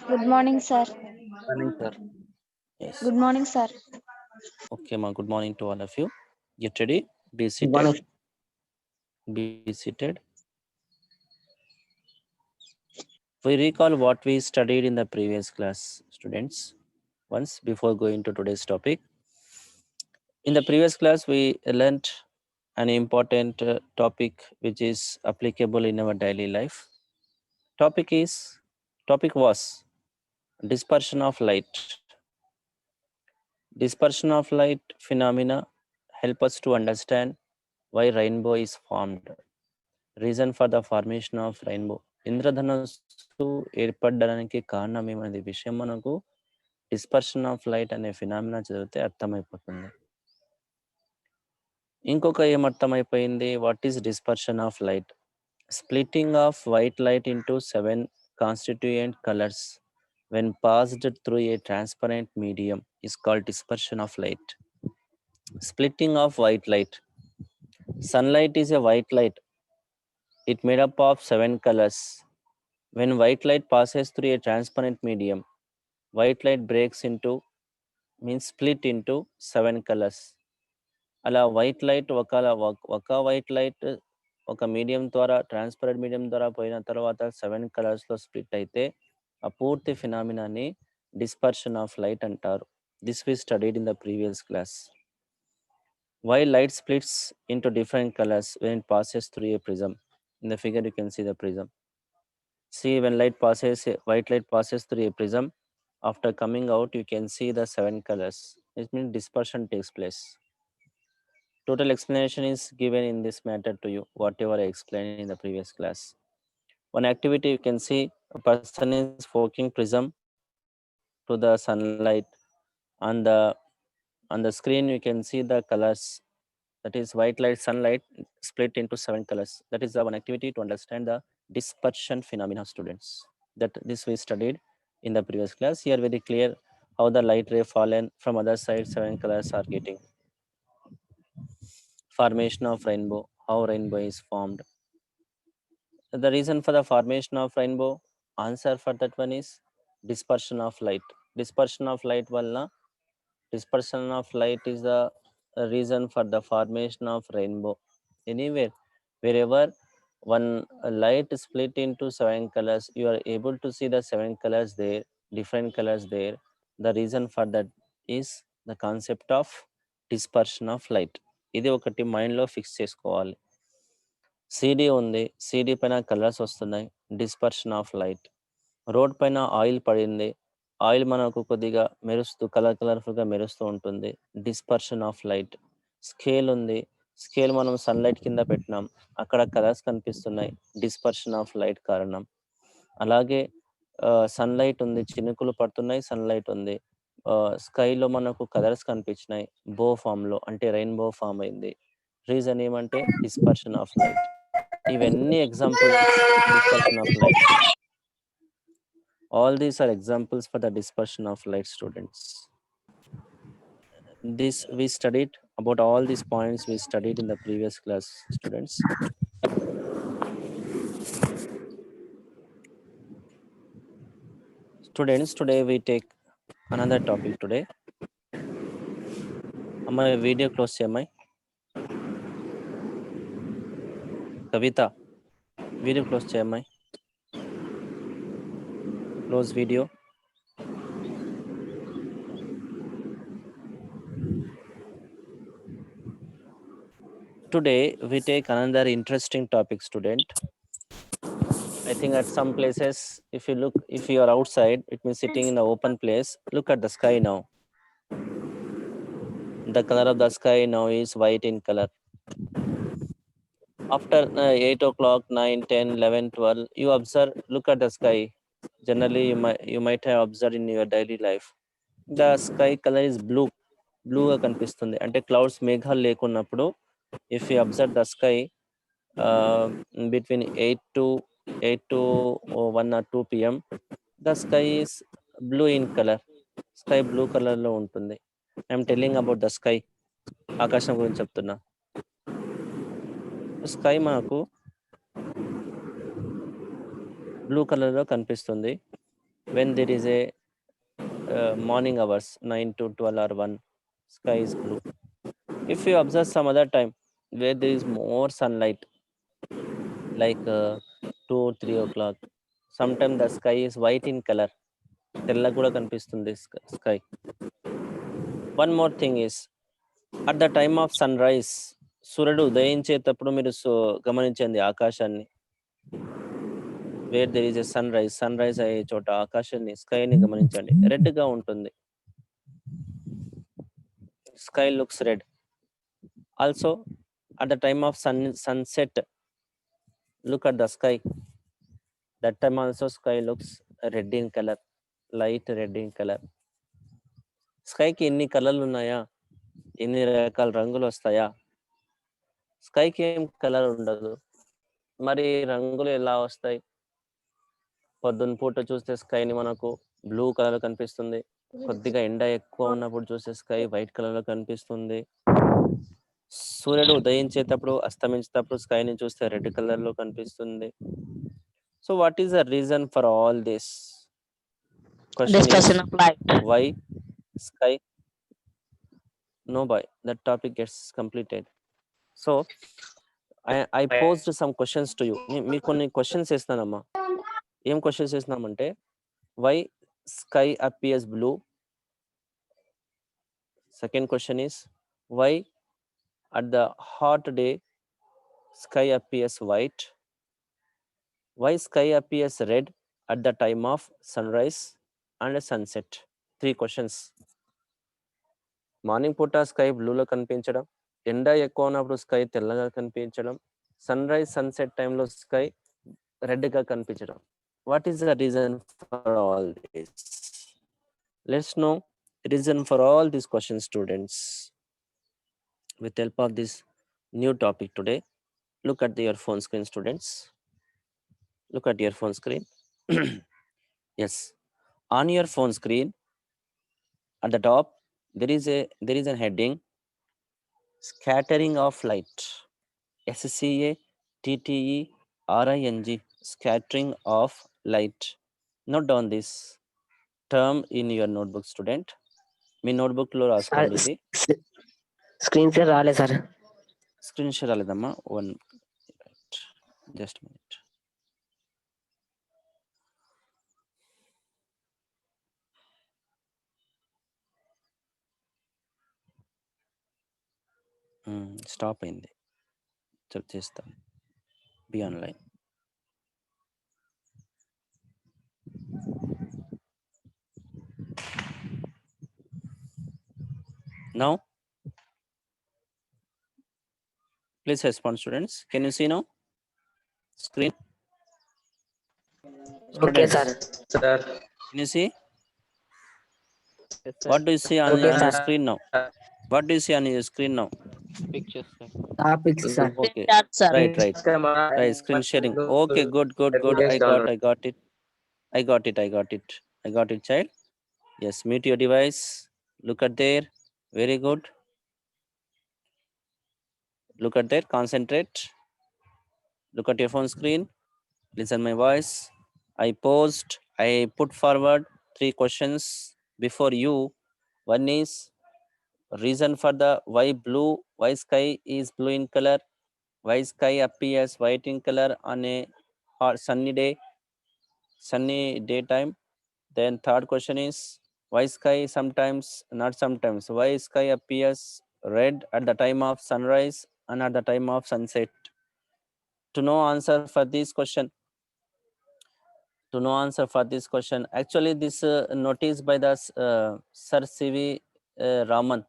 Good morning, sir. Morning, sir. Yes. Good morning, sir. Okay, ma. Good morning to all of you. Get ready. Be Good morning. seated. Be seated. We recall what we studied in the previous class, students. Once before going to today's topic. In the previous class, we learnt an important topic which is applicable in our daily life. Topic is topic was dispersion of light. Dispersion of light phenomena help us to understand why rainbow is formed. Reason for the formation of rainbow. ఇంద్రధనస్సు ఏర్పడడానికి కారణం ఏమనే విషయం మనకు dispersion of light అనే phenomena చదివితే అర్థమైపోతుంది. ఇంకొక ఏమర్థమైపోయింది, what is dispersion of light? Splitting of white light into 7 constituent colours when passed through a transparent medium is called dispersion of light. Splitting of white light. Sunlight is a white light. It made up of 7 colors. When white light passes through a transparent medium, white light breaks into, means split into 7 colors. అలా white light ఒక white light ఒక medium ద్వారా transparent medium ద్వారా పోయిన తర్వాత 7 కలర్స్లో split అయితే ఆ పూర్తి ఫినామినాని డిస్పర్షన్ ఆఫ్ లైట్ అంటారు. This we studied in the previous class. Why light splits into different colors when it passes through a prism? In the figure you can see the prism. See, when white light passes through a prism, after coming out you can see the 7 colors. It means dispersion takes place. Total explanation is given in this matter to you, whatever I explained in the previous class. One activity you can see, a person is forking prism to the sunlight. On the screen you can see the colors, that is white light, sunlight split into 7 colors. That is the one activity to understand the dispersion phenomena, students. That this we studied in the previous class. Here very clear how the light ray fallen from other side, 7 colors are getting. Formation of rainbow, how rainbow is formed. The reason for the formation of rainbow, answer for that one is dispersion of light. Dispersion of light valla, dispersion of light is the reason for the formation of rainbow. Anywhere, wherever one light split into 7 colors, you are able to see the 7 colors there, different colors there. The reason for that is the concept of dispersion of light. ఇది ఒకటి మైండ్లో fix చేసుకోవాలి. CD ఉంది, CD పైన colours వస్తున్నాయి, dispersion of light. Road పైన oil పడింది, oil మనకు కొద్దిగా మెరుస్తూ కలర్ఫుల్గా మెరుస్తూ ఉంటుంది, డిస్పర్షన్ ఆఫ్ లైట్. స్కేల్ ఉంది, స్కేల్ మనం సన్లైట్ కింద పెట్టినాం, అక్కడ కలర్స్ కనిపిస్తున్నాయి, డిస్పర్షన్ ఆఫ్ లైట్ కారణం. అలాగే సన్లైట్ ఉంది, చినుకులు పడుతున్నాయి, సన్లైట్ ఉంది, స్కైలో మనకు కలర్స్ కనిపించినాయి, బో ఫామ్లో, అంటే రెయిన్బో ఫామ్ అయింది. రీజన్ ఏమంటే డిస్పర్షన్ ఆఫ్ లైట్. ఇవన్నీ examples dispersion of light. All these are examples for the dispersion of light, students. This we studied about all these points we studied in the previous class, students. Students, today we take another topic today. Am I video close cheyamai? Kavita, video close cheyamai? Close video. Today we take another interesting topic, student. I think at some places, if you are outside, it means sitting in the open place, look at the sky now. The color of the sky now is white in color. After 8 o'clock, 9, 10, 11, 12, you observe, look at the sky. Generally, you might have observed in your daily life. The sky color is blue. Blue గా కనిపిస్తుంది, అంటే clouds మేఘాలు లేకున్నప్పుడు if you observe the sky between 8 to 1 or 2 p.m. the sky is blue in color. Sky blue color లో ఉంటుంది. I'm telling about the sky. ఆకాశం గురించి చెప్తున్నా. స్కై మనకు బ్లూ కలర్లో కనిపిస్తుంది. When there is a morning hours 9 to 12 or 1, sky is blue. If you observe some other time where there is more sunlight, like 2 or 3 o'clock, sometimes the sky is white in color, తెల్ల కూడా కనిపిస్తుంది sky. One more thing is, at the time of sunrise, సూర్యుడు ఉదయించేటప్పుడు మీరు గమనించండి ఆకాశాన్ని, where there is a sunrise అయ్యే చోట ఆకాశాన్ని, స్కైని గమనించండి, రెడ్ గా ఉంటుంది. Sky looks red. Also, at the time of sunset, look at the sky. That time also sky looks red in color, light red in color. స్కైకి ఎన్ని కలర్లు ఉన్నాయా, ఎన్ని రకాల రంగులు వస్తాయా? స్కైకి ఏం కలర్ ఉండదు, మరి రంగులు ఎలా వస్తాయి? పొద్దున్న పూట చూస్తే స్కైని మనకు బ్లూ కలర్ కనిపిస్తుంది, కొద్దిగా ఎండ ఎక్కువ ఉన్నప్పుడు చూస్తే స్కై వైట్ కలర్ లో కనిపిస్తుంది, సూర్యుడు ఉదయించేటప్పుడు అస్తమించేటప్పుడు స్కైని చూస్తే రెడ్ కలర్ లో కనిపిస్తుంది. So what is the reason for all this? Dispersion of light. Why sky? No boy, that topic gets completed. So I posed some questions to you. మీకు కొన్ని questions ఇస్తానమ్మా. ఏం questions ఇస్తున్నామంటే, why sky appears blue? Second question is, why at the hot day sky appears white? Why sky appears red at the time of sunrise and sunset? 3 questions. Morning పూట sky బ్లూలో కనిపించడం, ఎండ ఎక్కువ ఉన్నప్పుడు sky తెల్లగా కనిపించడం, sun rise sunset టైంలో sky రెడ్గా కనిపించడం. What is the reason for all this? Let's know reason for all these questions, students, with help of this new topic today. Look at your phone screen, students. Look at your phone screen. Yes, on your phone screen at the top there is a heading, scattering of light. SCATTERING, scattering of light. Note down this term in your notebook, student. మీ notebook లో రాసుకోండి. ఇది screen share రాలేదు sir. Screen share రాలేదమ్మా, one just minute. Stop అయింది, check చేస్తాను. Be online. Now, please respond, students. Can you see now? Screen. Okay, sir. Sir. Can you see? Yes, sir. What do you see on Okay, your sir. screen now? What do you see on your screen now? Pictures, sir. Topics, sir. Okay. Sir. Right. Okay, screen sharing. Okay, good. I got it. I got it, child. Yes, mute your device. Look at there. Very good. Look at there. Concentrate. Look at your phone screen. Listen my voice. I put forward 3 questions before you. One is reason for the why sky is blue in color, why sky appears white in color on a hot sunny daytime. Then third question is, why sky not sometimes, why sky appears red at the time of sunrise and at the time of sunset. To know answer for this question, actually this notice by the Sir C.V. Raman.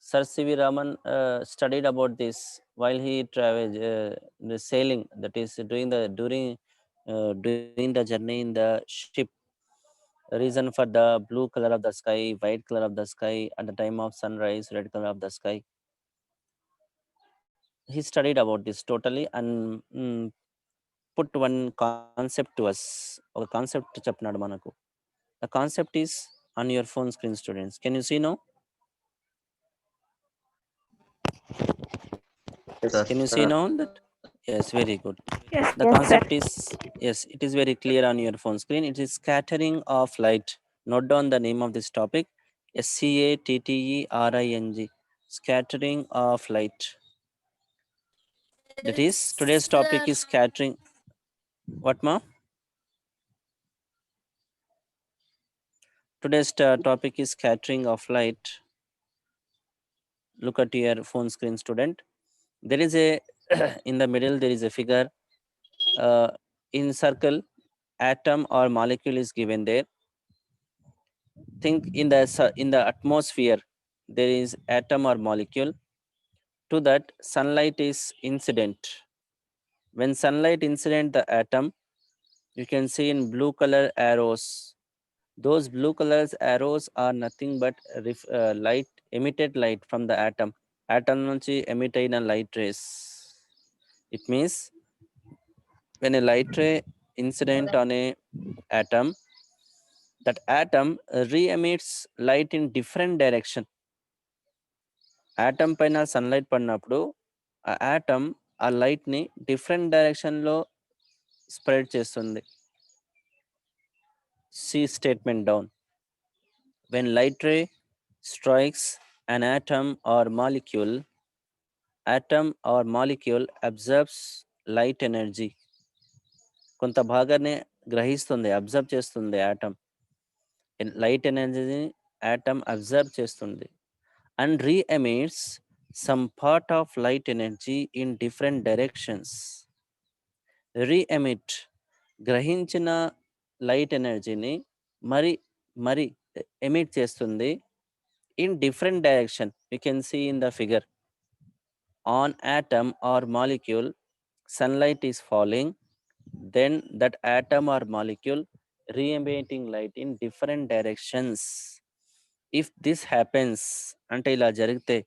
Sir C.V. Raman studied about this while he traveled the sailing, that is doing the journey in the ship. Reason for the blue color of the sky, white color of the sky at the time of sunrise, red color of the sky. He studied about this totally and put one concept to us. Or concept chepnadu manaku. The concept is on your phone screen, students. Can you see now? Yes, Can you see now that? Yes, very good. Yes, The concept is, yes, it is very clear on your phone screen. It is scattering of light. Note down the name of this topic, SCATTERING, scattering of light. That is, today's topic is scattering. What, ma? Today's topic is scattering of light. Look at your phone screen, student. There is a, in the middle, there is a figure. In circle, atom or molecule is given there. Think in the atmosphere, there is atom or molecule. To that, sunlight is incident. When sunlight incident the atom, you can see in blue color arrows. Those blue colors arrows are nothing but light, emitted light from the atom. Atom నుంచి emit అయిన light rays. It means when a light ray incident on a atom, that atom re-emits light in different direction. Atom పైన sunlight పడినప్పుడు ఆ atom ఆ light ని different direction లో spread చేస్తుంది. See statement down. When light ray strikes an atom or molecule absorbs light energy. కొంత భాగాన్ని గ్రహిస్తుంది, అబ్జర్వ్ చేస్తుంది atom. Light energy atom absorb చేస్తుంది and re-emits some part of light energy in different directions. Re-emit, గ్రహించిన light ఎనర్జీని మరి emit చేస్తుంది in different direction. You can see in the figure. On atom or molecule, sunlight is falling, then that atom or molecule re-emitting light in different directions. If this happens, ante ila jarigite,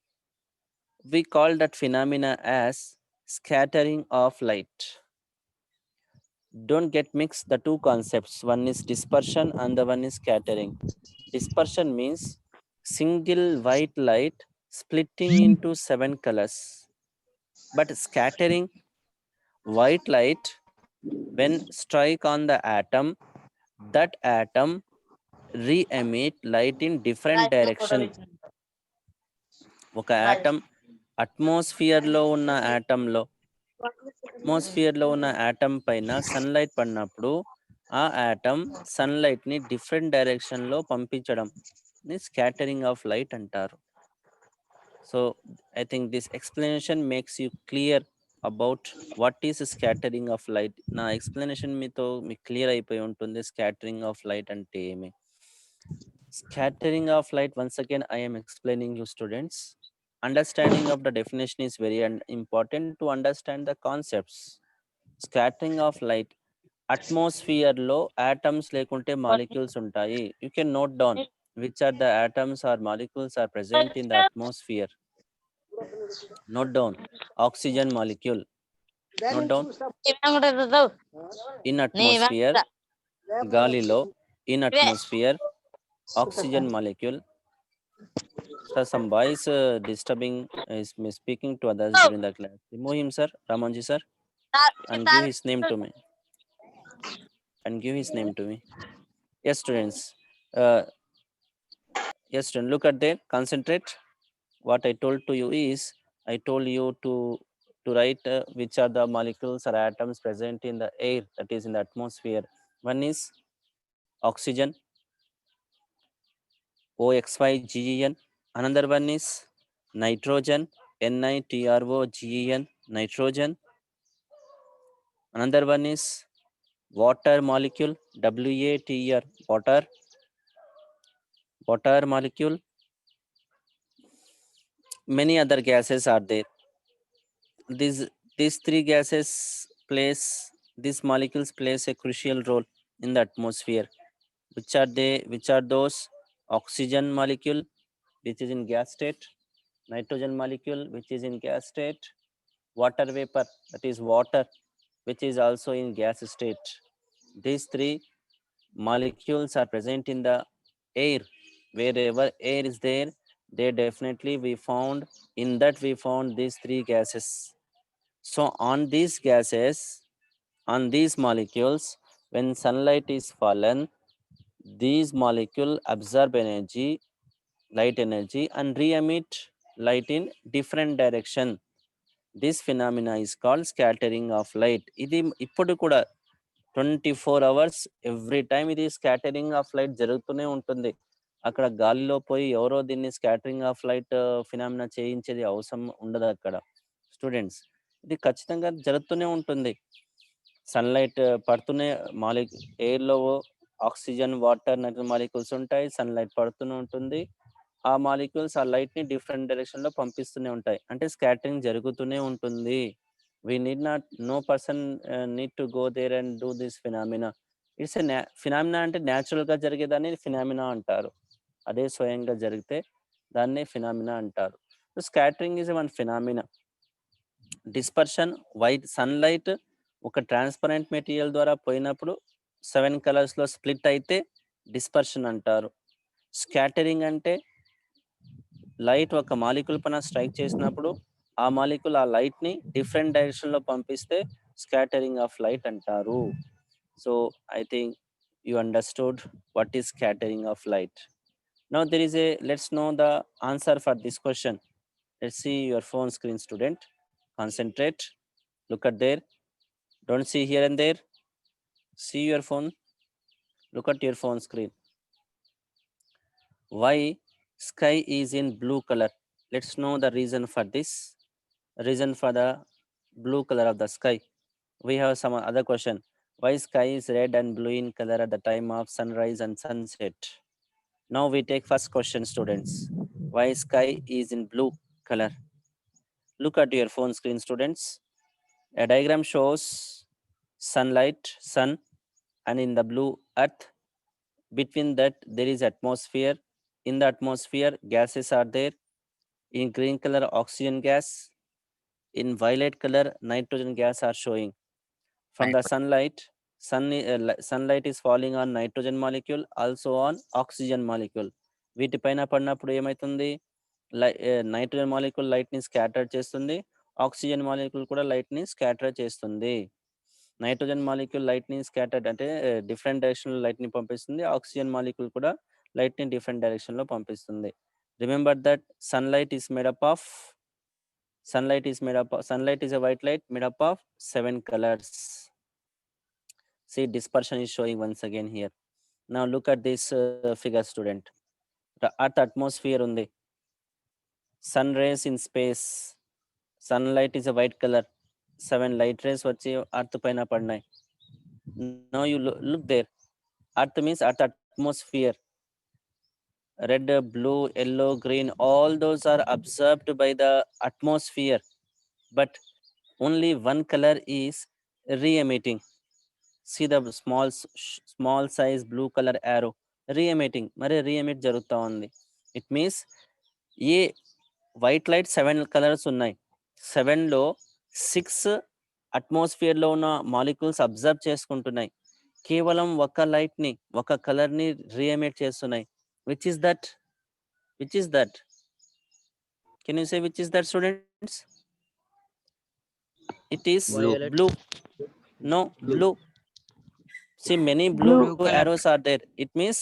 we call that phenomena as scattering of light. Don't get mixed the two concepts. One is dispersion and the one is scattering. Dispersion means single white light splitting into 7 colors. But scattering, white light when strike on the atom, that atom re-emit light in different direction. ఒక atom atmosphere లో ఉన్న atom పైన sunlight పడినప్పుడు ఆ atom sunlight ని different direction లో పంపించడం ని స్కాటరింగ్ ఆఫ్ లైట్ అంటారు. So I think this explanation makes you clear about what is scattering of light. నా ఎక్స్ప్లెనేషన్ మీకు క్లియర్ అయిపోయి ఉంటుంది స్కాటరింగ్ ఆఫ్ లైట్ అంటే ఏమి. Scattering of light, once again I am explaining you students. Understanding of the definition is very important to understand the concepts. Scattering of light, atmosphere లో atoms లేకుంటే molecules ఉంటాయి. You can note down which are the atoms or molecules are present in the atmosphere. Note down oxygen molecule. Note down in atmosphere, గాలిలో in atmosphere, oxygen molecule. Sir, some boys disturbing is speaking to others during the class. Remove him, sir. Ramanji, sir, and give his name to me. Yes, students. Yes, students. Look at there. Concentrate. What I told to you is, I told you to write which are the molecules or atoms present in the air, that is in the atmosphere. One is oxygen, OXYGEN. Another one is nitrogen, NITROGEN, nitrogen. Another one is water molecule, WATR, water molecule. Many other gases are there. These three gases these molecules plays a crucial role in the atmosphere. Which are they? Which are those? Oxygen molecule, which is in gas state, nitrogen molecule, which is in gas state, water vapor, that is water, which is also in gas state. These three molecules are present in the air. Wherever air is there, they definitely we found these three gases. So on these gases, on these molecules, when sunlight is fallen, these molecules absorb energy, light energy, and re-emit light in different direction. This phenomena is called scattering of light. ఇది ఇప్పుడు కూడా 24 hours every time ఇది scattering of light జరుగుతూనే ఉంటుంది. అక్కడ గాలిలో పోయి ఎవరో దీన్ని స్కాటరింగ్ ఆఫ్ లైట్ ఫినామినా చేయించేది అవసరం ఉండదు అక్కడ స్టూడెంట్స్. ఇది ఖచ్చితంగా జరుగుతూనే ఉంటుంది. సన్లైట్ పడుతూనే ఎయిర్లో ఆక్సిజన్, వాటర్, నైట్రోజన్ మాలిక్యూల్స్ ఉంటాయి. సన్లైట్ పడుతూనే ఉంటుంది. ఆ మాలిక్యూల్స్ ఆ లైట్ని డిఫరెంట్ డైరెక్షన్లో పంపిస్తూనే ఉంటాయి. అంటే స్కాటరింగ్ జరుగుతూనే ఉంటుంది. We need not, no person need to go there and do this phenomena. It's a phenomena అంటే న్యాచురల్గా జరిగేదాన్ని ఫినామినా అంటారు. అదే స్వయంగా జరిగితే దాన్నే ఫినామినా అంటారు. Scattering is one phenomena. Dispersion, white sunlight ఒక ట్రాన్స్పరెంట్ మెటీరియల్ ద్వారా పోయినప్పుడు 7 కలర్స్లో స్ప్లిట్ అయితే డిస్పర్షన్ అంటారు. స్కాటరింగ్ అంటే లైట్ ఒక మాలిక్యూల్ పైన స్ట్రైక్ చేసినప్పుడు ఆ మాలిక్యూల్ ఆ లైట్ని డిఫరెంట్ డైరెక్షన్లో పంపిస్తే స్కాటరింగ్ ఆఫ్ లైట్ అంటారు. So I think you understood what is scattering of light. Now there is let's know the answer for this question. Let's see your phone screen student. Concentrate. Look at there. Don't see here and there. See your phone. Look at your phone screen. Why sky is in blue color? Let's know the reason for this. Reason for the blue color of the sky. We have some other question. Why sky is red and blue in color at the time of sunrise and sunset? Now we take first question, students. Why sky is in blue color? Look at your phone screen, students. A diagram shows sunlight, sun, and in the blue earth. Between that there is atmosphere. In the atmosphere gases are there. In green color oxygen gas. In violet color nitrogen gas are showing. From the sunlight, sunlight is falling on nitrogen molecule, also on oxygen molecule. వీటిపైన పడినప్పుడు ఏమవుతుంది? Nitrogen molecule లైట్ని scatter చేస్తుంది, oxygen molecule కూడా లైట్ని scatter చేస్తుంది. Nitrogen molecule లైట్ని scattered అంటే డిఫరెంట్ డైరెక్షన్లో లైట్ని పంపిస్తుంది, ఆక్సిజన్ మాలిక్యూల్ కూడా లైట్ని డిఫరెంట్ డైరెక్షన్లో పంపిస్తుంది. Remember that sunlight is a white light made up of 7 colors. See, dispersion is showing once again here. Now look at this figure, student. The earth atmosphere undi. Sun rays in space. Sunlight is a white color. 7 light rays vachi earth paina padnai. Now you look there. Earth means earth atmosphere. Red, blue, yellow, green, all those are absorbed by the atmosphere. But only one color is re-emitting. See the small size blue color arrow. Re-emitting. Mari re-emit jaruta undi. It means A white light 7 colours ఉన్నాయి. 7లో 6 అట్మాస్ఫియర్లో ఉన్న molecules observe చేసుకుంటున్నాయి. కేవలం ఒక లైట్ని, ఒక కలర్ని రీఎమిట్ చేస్తున్నాయి. Which is that? Can you say which is that, students? It is blue. No, blue. See, many blue arrows are there. It means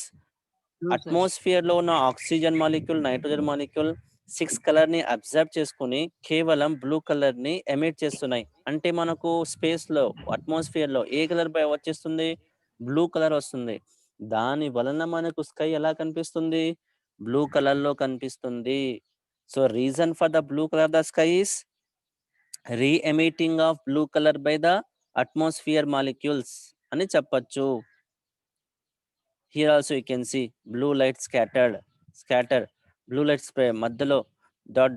అట్మాస్ఫియర్లో ఉన్న ఆక్సిజన్ మాలిక్యూల్, నైట్రోజన్ మాలిక్యూల్ 6 కలర్ని అబ్జర్వ్ చేసుకుని కేవలం బ్లూ కలర్ని ఎమిట్ చేస్తున్నాయి. అంటే మనకు స్పేస్లో, అట్మాస్ఫియర్లో ఏ కలర్ వచ్చేస్తుంది? బ్లూ కలర్ వస్తుంది. దాని వలన మనకు స్కై ఎలా కనిపిస్తుంది? బ్లూ కలర్లో కనిపిస్తుంది. So reason for the blue colour the sky is reemitting of blue colour by the atmosphere molecules అని చెప్పచ్చు. Here also you can see blue light scatter. Blue light spray మధ్యలో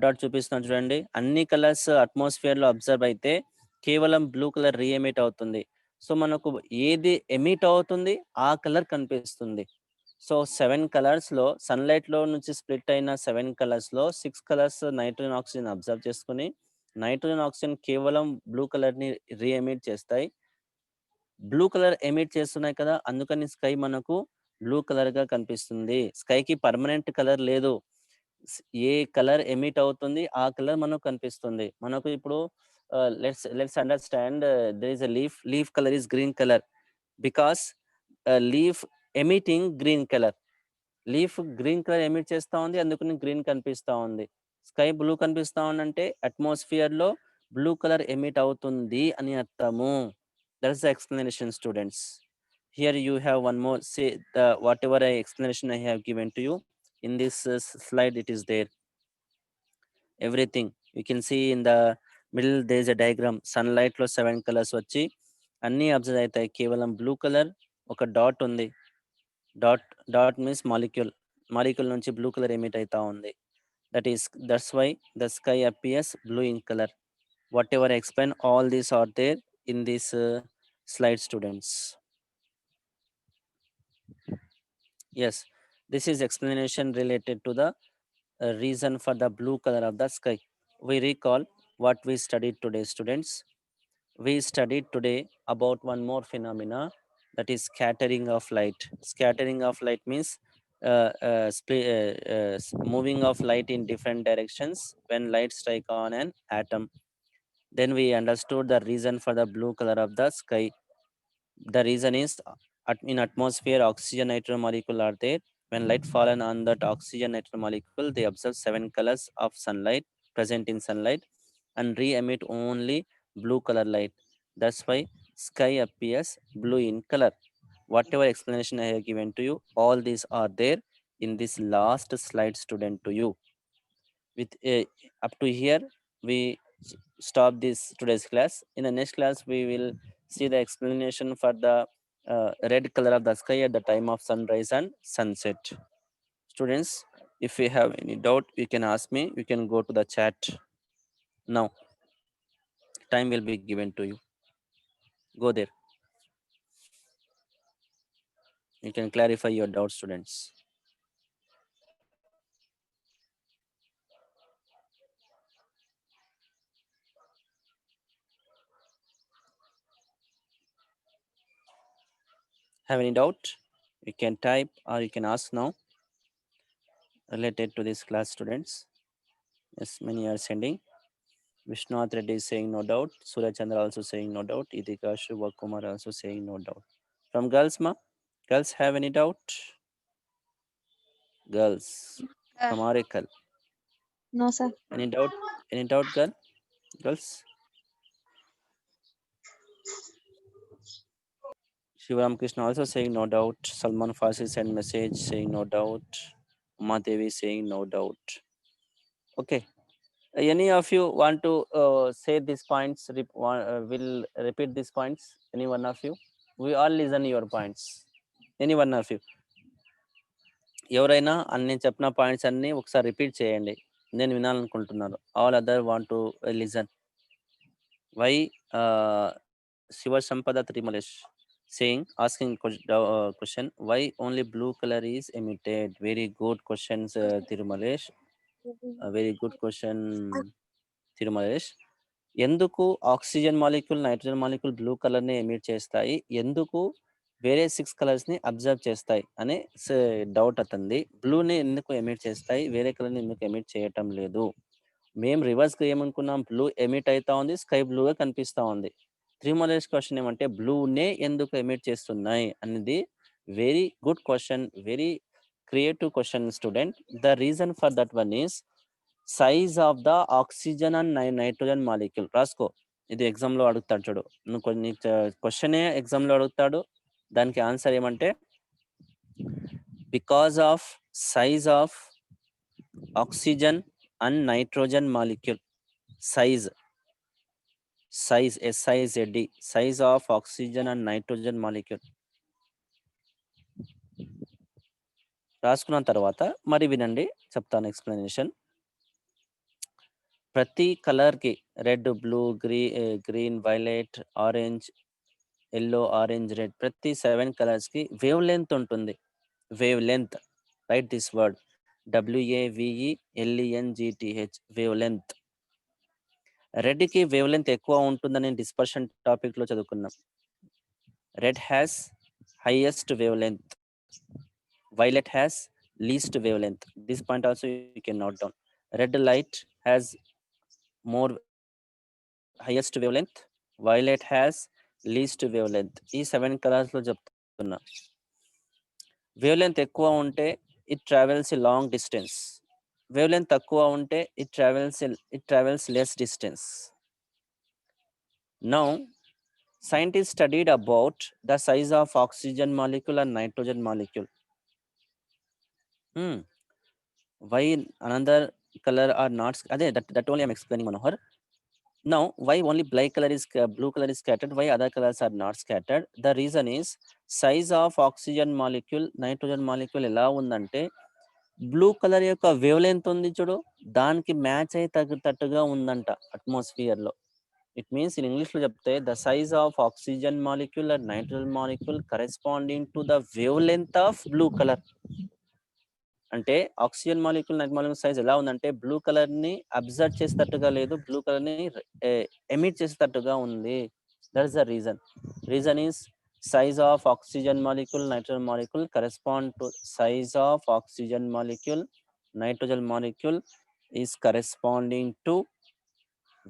డాట్ చూపిస్తున్నాను చూడండి. అన్ని కలర్స్ అట్మాస్ఫియర్ లో observe అయితే కేవలం blue colour రీఎమిట్ అవుతుంది. సో మనకు ఏది ఎమిట్ అవుతుంది ఆ కలర్ కనిపిస్తుంది. సో 7 కలర్స్ లో సన్లైట్ లో నుంచి స్ప్లిట్ అయిన 7 కలర్స్ లో 6 కలర్స్ నైట్రోజన్ ఆక్సిజన్ అబ్జర్వ్ చేసుకుని నైట్రోజన్ ఆక్సిజన్ కేవలం బ్లూ కలర్ ని రీఎమిట్ చేస్తాయి. బ్లూ కలర్ ఎమిట్ చేస్తున్నాయి కదా, అందుకని స్కై మనకు బ్లూ కలర్ గా కనిపిస్తుంది. స్కైకి పర్మనెంట్ కలర్ లేదు. ఏ కలర్ ఎమిట్ అవుతుంది ఆ కలర్ మనకు కనిపిస్తుంది. మనకు ఇప్పుడు let's understand. There is a leaf. Leaf color is green color because leaf emitting green color. Leaf green colour emit చేస్తా ఉంది, అందుకని గ్రీన్ కనిపిస్తా ఉంది. స్కై బ్లూ కనిపిస్తా ఉందంటే అట్మాస్ఫియర్ లో బ్లూ కలర్ ఎమిట్ అవుతుంది అని అర్థము. That is the explanation students. Here you have one more. Say the what ever explanation I have given to you in this slide, it is there everything. You can see in the middle there is a diagram. Sunlight లో 7 colours వచ్చి అన్ని observe అవుతాయి. కేవలం blue colour ఒక dot ఉంది. Dot means molecule నుంచి blue colour emit అవుతా ఉంది. That's why the sky appears blue in color. Whatever I explain, all these are there in this slide, students. Yes, this is explanation related to the reason for the blue color of the sky. We recall what we studied today, students. We studied today about one more phenomena, that is scattering of light. Scattering of light means moving of light in different directions when light strike on an atom. Then we understood the reason for the blue color of the sky. The reason is in atmosphere oxygen nitrogen molecule are there. When light fallen on that oxygen nitrogen molecule, they observe 7 colors of sunlight present in sunlight and re-emit only blue color light. That's why sky appears blue in color. Whatever explanation I have given to you, all these are there in this last slide, student, to you. With up to here, we stop this today's class. In the next class, we will see the explanation for the red color of the sky at the time of sunrise and sunset. Students, if you have any doubt, you can ask me. You can go to the chat now. Time will be given to you. Go there. You can clarify your doubts, students. Have any doubt? You can type or you can ask now related to this class, students. Yes, many are sending. Vishnunath Reddy is saying no doubt. Surya Chandra also saying no doubt. Idika Shubha Kumar also saying no doubt. From girls, ma? Girls have any doubt? Girls. From Oracle. No, sir. Any doubt? Any doubt, girl? Girls? Shivaram Krishna also saying no doubt. Salman Farsi sent message saying no doubt. Uma Devi saying no doubt. Okay. Any of you want to say these points? Will repeat these points? Any one of you? We all listen your points. Any one of you? ఎవరైనా నేను చెప్పిన points అన్ని ఒకసారి repeat చేయండి. నేను వినాలనుకుంటున్నాను. All other want to listen. Y Shiva Sampada Trimalesh saying, asking question, why only blue color is emitted? Very good questions, Tirumalesh. Very good question, Tirumalesh. ఎందుకు oxygen molecule nitrogen molecule blue colour ని emit చేస్తాయి, ఎందుకు వేరే 6 colours ని observe చేస్తాయి అనే doubt అతంది. బ్లూని ఎందుకు emit చేస్తాయి, వేరే కలర్ ని ఎందుకు ఎమిట్ చేయటం లేదు? మేము రివర్స్ గా ఏమనుకున్నాం, బ్లూ ఎమిట్ అవుతా ఉంది, స్కై బ్లూగా కనిపిస్తా ఉంది. త్రిమలేష్ క్వశ్చన్ ఏమంటే బ్లూనే ఎందుకు ఎమిట్ చేస్తున్నాయి అనేది very good question, very creative question student. The reason for that one is size of the oxygen and nitrogen molecule. రాసుకో, ఇది ఎగ్జామ్ లో అడుగుతాడు చూడు. నువ్వు కొన్ని క్వశ్చనే ఎగ్జామ్ లో అడుగుతాడు, దానికి ఆన్సర్ ఏమంటే because of size of oxygen and nitrogen molecule. Size SIZD, size of oxygen and nitrogen molecule. రాసుకున్న తర్వాత మరి వినండి, చెప్తాను ఎక్స్ప్లెనేషన్. ప్రతి కలర్ కి red, blue, green, violet, orange, yellow, orange, red, ప్రతి 7 కలర్స్ కి వేవ్ లెంత్ ఉంటుంది. Wave length, right this word, WAVELENGTH, wave length. Red కి వేవ్ లెంత్ ఎక్కువ ఉంటుందని డిస్పర్షన్ టాపిక్ లో చదువుకున్నాం. Red has highest wave length, violet has least wave length. This point also you can note down. Red light has more highest wave length, violet has least wave length. ఈ 7 colours లో చెప్తున్నా. Wave length ఎక్కువ ఉంటే it travels a long distance. Wave length తక్కువ ఉంటే it travels less distance. Now scientists studied about the size of oxygen molecule and nitrogen molecule. Why another color are not that only I'm explaining, Manohar. Now why only blue color is scattered, why other colors are not scattered? The reason is size of oxygen molecule, nitrogen molecule ఎలా ఉందంటే blue colour యొక్క wave length ఉంది చూడు, దానికి match అయి తగ్గట్టుగా ఉందంట atmosphere లో. ఇట్ మీన్స్ ఇన్ ఇంగ్లీష్ లో చెప్తే the size of oxygen molecule and nitrogen molecule corresponding to the wave length of blue colour. అంటే oxygen molecule nitrogen molecule size ఎలా ఉందంటే బ్లూ కలర్ ని అబ్జర్వ్ చేసేటట్టుగా లేదు, బ్లూ కలర్ ని ఎమిట్ చేసేటట్టుగా ఉంది. That is the reason is size of oxygen molecule, nitrogen molecule correspond to size of oxygen molecule, nitrogen molecule is corresponding to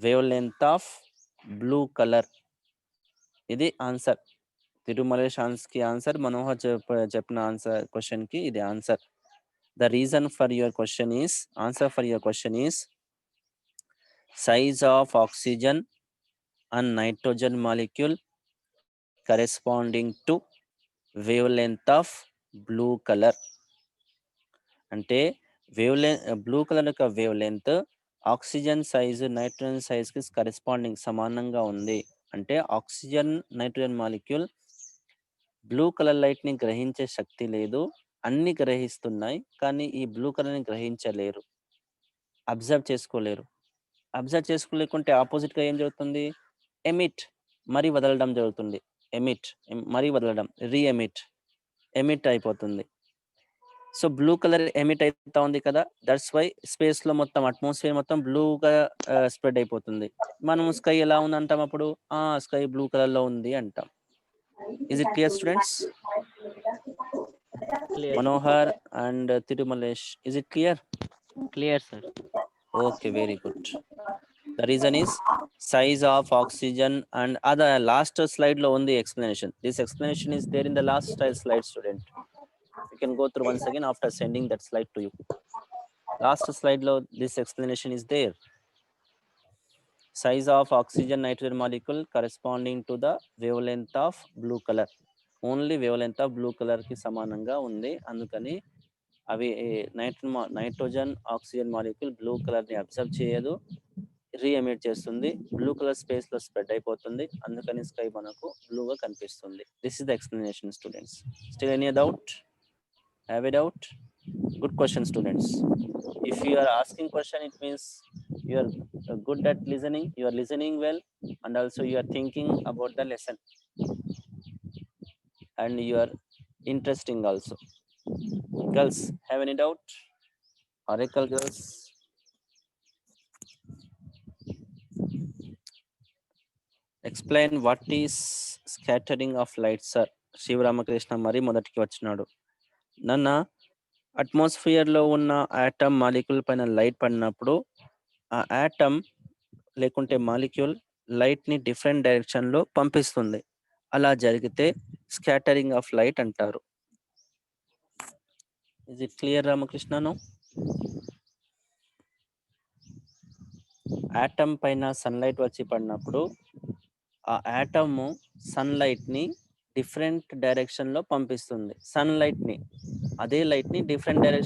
wavelength of blue color. ఇది answer. Tirumalesh కి answer, Manohar చెప్పిన answer question కి ఇది answer. The reason for your question is, answer for your question is size of oxygen and nitrogen molecule corresponding to wavelength of blue color. అంటే blue colour యొక్క wave length oxygen size nitrogen size కి corresponding సమానంగా ఉంది. అంటే oxygen nitrogen molecule blue colour light ని గ్రహించే శక్తి లేదు, అన్ని గ్రహిస్తున్నాయి కానీ ఈ బ్లూ కలర్ ని గ్రహించలేరు, అబ్జర్వ్ చేసుకోలేరు. అబ్జర్వ్ చేసుకోలేకుంటే ఆపోజిట్ గా ఏం జరుగుతుంది, ఎమిట్ మరి వదలడం జరుగుతుంది. ఎమిట్ మరి వదలడం, ఎమిట్ అయిపోతుంది. సో బ్లూ కలర్ ఎమిట్ అవుతా ఉంది కదా, దట్స్ వై స్పేస్ లో మొత్తం అట్మాస్ఫియర్ మొత్తం బ్లూగా స్ప్రెడ్ అయిపోతుంది. మనం స్కై ఎలా ఉంది అంటాం అప్పుడు, స్కై బ్లూ కలర్ లో ఉంది అంటాం. Is it clear students? Manohar and Tirumalesh, is it clear? Clear, sir. Okay, very good. The reason is size of oxygen and other last slide lo undi explanation. This explanation is there in the last slide, student. You can go through once again after sending that slide to you. Last slide lo this explanation is there. Size of oxygen nitrogen molecule corresponding to the wavelength of blue color. Only wavelength of blue color ki samananga undi. Andukani అవి nitrogen oxygen molecule blue colour ని observe చేయదు, reemit చేస్తుంది, blue colour space లో spread అయిపోతుంది, అందుకని sky మనకు బ్లూగా కనిపిస్తుంది. This is the explanation students. Still any doubt? Have a doubt? Good question students. If you are asking question it means you are good at listening, you are listening well, and also you are thinking about the lesson and you are interesting also. Girls, have any doubt? Oracle girls? Explain what is scattering of light, sir. Sivaramakrishna మరి మొదటికి వచ్చినాడు. నన్న atmosphere లో ఉన్న atom molecule పైన light పడినప్పుడు ఆ atom లేకుంటే మాలిక్యూల్ లైట్ ని డిఫరెంట్ డైరెక్షన్ లో పంపిస్తుంది. అలా జరిగితే స్కాటరింగ్ ఆఫ్ లైట్ అంటారు. Is it clear, Ramakrishna? No? Atom పైన సన్లైట్ వచ్చి పడినప్పుడు ఆ ఆటమ్ సన్లైట్ ని డిఫరెంట్ డైరెక్షన్ లో పంపిస్తుంది. సన్లైట్ ని, అదే లైట్ ని డిఫరెంట్ డైరెక్షన్